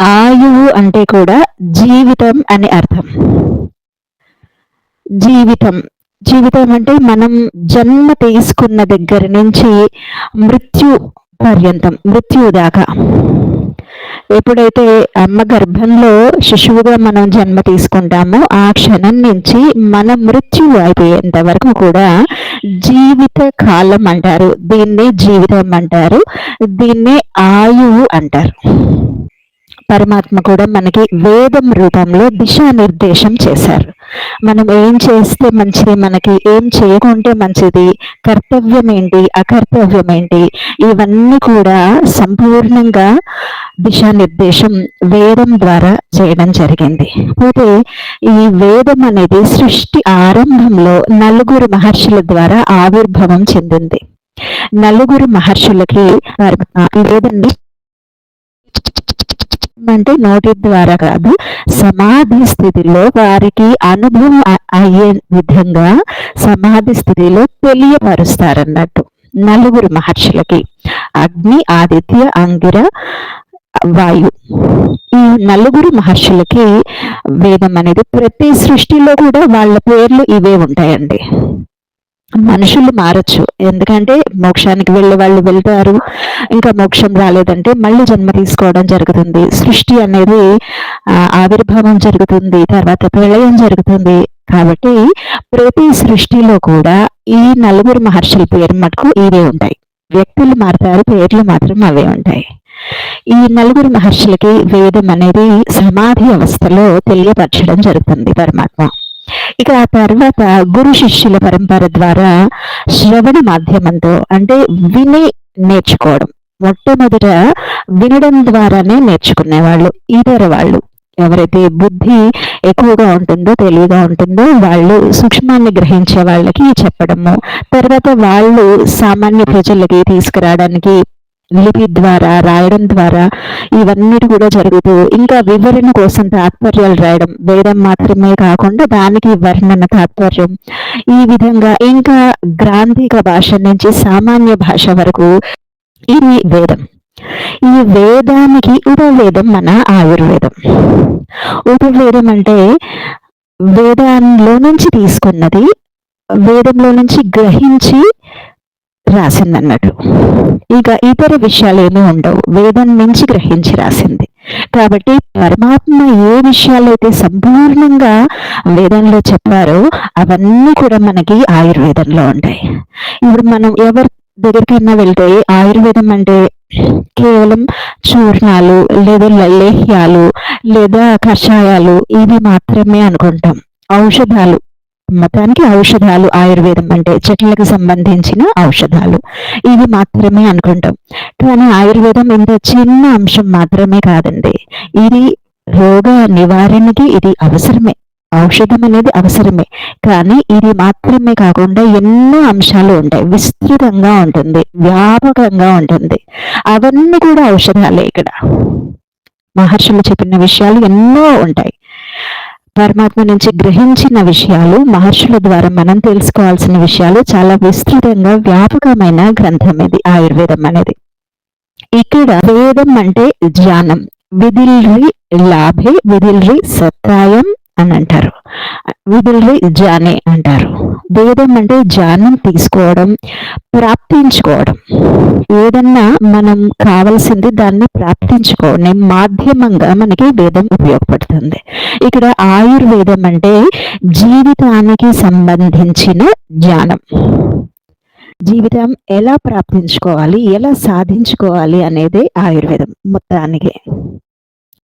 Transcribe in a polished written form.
ఆయువు అంటే కూడా జీవితం అని అర్థం. జీవితం. జీవితం అంటే మనం జన్మ తీసుకున్న దగ్గర నుంచి మృత్యు పర్యంతం, మృత్యువు దాకా. ఎప్పుడైతే అమ్మ గర్భంలో శిశువుగా మనం జన్మ తీసుకుంటామో ఆ క్షణం నుంచి మన మృత్యువు అయిపోయేంత వరకు కూడా జీవిత కాలం అంటారు. దీన్నే జీవితం అంటారు. దీన్నే ఆయువు అంటారు. పరమాత్మ కూడా మనకి వేదం రూపంలో దిశానిర్దేశం చేశారు. మనం ఏం చేస్తే మంచిది, మనకి ఏం చేయకుంటే మంచిది, కర్తవ్యం ఏంటి, అకర్తవ్యం ఏంటి, ఇవన్నీ కూడా సంపూర్ణంగా దిశానిర్దేశం వేదం ద్వారా చేయడం జరిగింది. అయితే ఈ వేదం అనేది సృష్టి ఆరంభంలో నలుగురు మహర్షుల ద్వారా ఆవిర్భావం చెందింది. నలుగురు మహర్షులకి వేదాన్ని అంటే నోటి ద్వారా కాదు, సమాధి స్థితిలో వారికి అనుభవం అయ్యే విధంగా సమాధి స్థితిలో తెలియపరుస్తారన్నట్టు. నలుగురు మహర్షులకి అగ్ని, ఆదిత్య, అంగిర, వాయు, ఈ నలుగురు మహర్షులకి వేదం అనేది ప్రతి సృష్టిలో కూడా వాళ్ళ పేర్లు ఇవే ఉంటాయండి. మనుషులు మారచ్చు, ఎందుకంటే మోక్షానికి వెళ్ళే వాళ్ళు వెళ్తారు, ఇంకా మోక్షం రాలేదంటే మళ్ళీ జన్మ తీసుకోవడం జరుగుతుంది. సృష్టి అనేది ఆవిర్భావం జరుగుతుంది, తర్వాత ప్రళయం జరుగుతుంది. కాబట్టి ప్రతి సృష్టిలో కూడా ఈ నలుగురు మహర్షుల పేరు మటుకు ఇవే ఉంటాయి. వ్యక్తులు మారుతారు, పేర్లు మాత్రం అవే ఉంటాయి. ఈ నలుగురు మహర్షులకి వేదం అనేది సమాధి అవస్థలో తెలియపరచడం జరుగుతుంది పరమాత్మ. ఇక ఆ తర్వాత గురు శిష్యుల పరంపర ద్వారా శ్రవణ మాధ్యమంతో అంటే విని నేర్చుకోవడం. మొట్టమొదట వినడం ద్వారానే నేర్చుకునేవాళ్ళు. ఇతర వాళ్ళు ఎవరైతే బుద్ధి ఎక్కువగా ఉంటుందో, తెలివిగా ఉంటుందో వాళ్ళు సూక్ష్మాన్ని గ్రహించే వాళ్ళకి చెప్పడము, తర్వాత వాళ్ళు సామాన్య ప్రజలకి తీసుకురావడానికి లిపి ద్వారా, రాయడం ద్వారా ఇవన్నీ కూడా జరుగుతూ, ఇంకా వివరణ కోసం తాత్పర్యాలు రాయడం, వేదం మాత్రమే కాకుండా దానికి వర్ణన, తాత్పర్యం, ఈ విధంగా ఇంకా గ్రాంధిక భాష నుంచి సామాన్య భాష వరకు ఇది వేదం. ఈ వేదానికి ఉపవేదం మన ఆయుర్వేదం. ఉపవేదం అంటే వేదంలో నుంచి తీసుకున్నది, వేదంలో నుంచి గ్రహించి రాసిందన్నట్టు. ఇక ఇతర విషయాలు ఏమీ ఉండవు, వేదం నుంచి గ్రహించి రాసింది. కాబట్టి పరమాత్మ ఏ విషయాలైతే సంపూర్ణంగా వేదంలో చెప్పారో అవన్నీ కూడా మనకి ఆయుర్వేదంలో ఉంటాయి. ఇప్పుడు మనం ఎవరి దగ్గరికైనా వెళ్తే ఆయుర్వేదం అంటే కేవలం చూర్ణాలు లేదా లేహ్యాలు లేదా కషాయాలు ఇవి మాత్రమే అనుకుంటాం. ఔషధాలు, మొత్తానికి ఔషధాలు, ఆయుర్వేదం అంటే చెట్లకు సంబంధించిన ఔషధాలు ఇవి మాత్రమే అనుకుంటాం. కానీ ఆయుర్వేదం ఇంత చిన్న అంశం మాత్రమే కాదండి. ఇది రోగ నివారణకి ఇది అవసరమే, ఔషధం అనేది అవసరమే. కానీ ఇది మాత్రమే కాకుండా ఎన్నో అంశాలు ఉంటాయి, విస్తృతంగా ఉంటుంది, వ్యాపకంగా ఉంటుంది. అవన్నీ కూడా ఔషధాలే. ఇక్కడ మహర్షులు చెప్పిన విషయాలు ఎన్నో ఉంటాయి. పరమాత్మ నుంచి గ్రహించిన విషయాలు, మహర్షుల ద్వారా మనం తెలుసుకోవాల్సిన విషయాలు చాలా విస్తృతంగా వ్యాపకమైన గ్రంథం ఇది ఆయుర్వేదం అనేది. ఇక్కడ వేదం అంటే జ్ఞానం, విదిల్రి లాభే విదిల్రి సత్రాయం అని అంటారు, విదిల్రి జానే అంటారు. వేదం అంటే జ్ఞానం తీసుకోవడం, ప్రాప్తించుకోవడం. ఏదన్నా మనం కావలసింది దాన్ని ప్రాప్తించుకోవడం మాధ్యమంగా మనకి వేదం ఉపయోగపడుతుంది. ఇక్కడ ఆయుర్వేదం అంటే జీవితానికి సంబంధించిన జ్ఞానం. జీవితం ఎలా ప్రాప్తించుకోవాలి, ఎలా సాధించుకోవాలి అనేది ఆయుర్వేదం మొత్తానికి.